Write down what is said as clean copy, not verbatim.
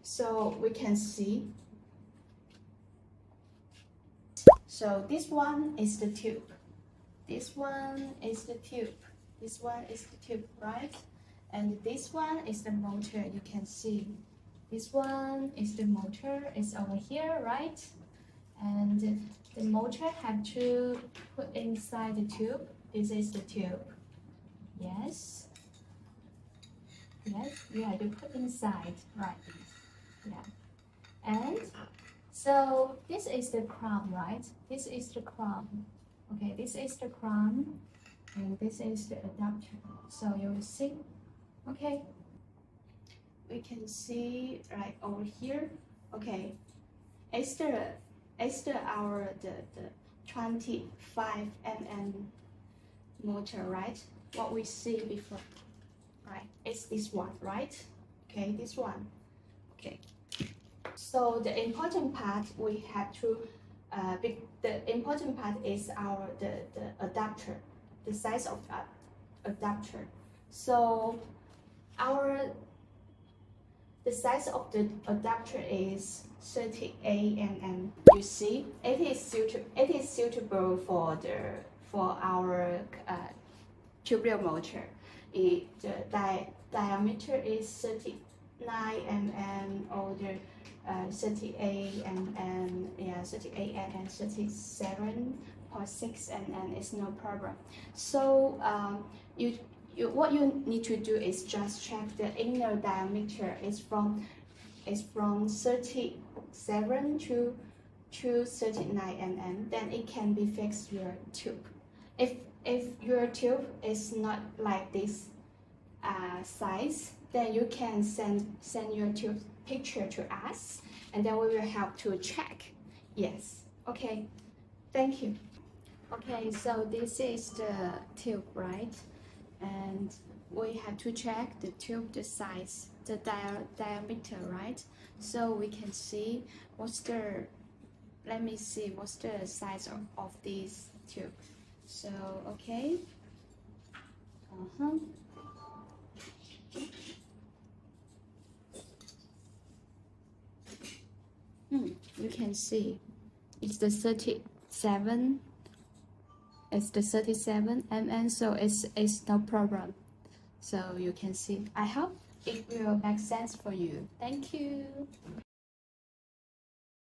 So we can see. So this one is the tube. This one is the tube. This one is the tube, right? And this one is the motor. You can see. This one is the motor. It's over here, right? And the motor have to put inside the tube. This is the tube. Yes. Yes, you have to put inside, right? Yeah. And so this is the crown, right? This is the crown. Okay, this is the crown, and this is the adapter. So you will see. Okay. We can see right over here. Okay. It's the our the 25 mm motor, right? What we see before, right? It's this one, right? Okay, this one. Okay. So the important part we have to, the important part is our the adapter, the size of the adapter. So the size of the adapter is 38 mm. You see, it is suitable for our tubular motor. The diameter is 39 mm or the 38 mm, yeah, 38 and 37.6 mm is no problem. So what you need to do is just check the inner diameter is from 37 to 39 mm. Then it can be fixed your tube. If your tube is not like this size, then you can send your tube picture to us, and then we will help to check. Yes. Okay. Thank you. Okay, so this is the tube, right? And we have to check the tube, the size, the diameter, right? So we can see what's the, let me see what's the size of this tube. So okay. You can see it's the 37. It's the 37 mm, so it's no problem. So you can see. I hope it will make sense for you. Thank you.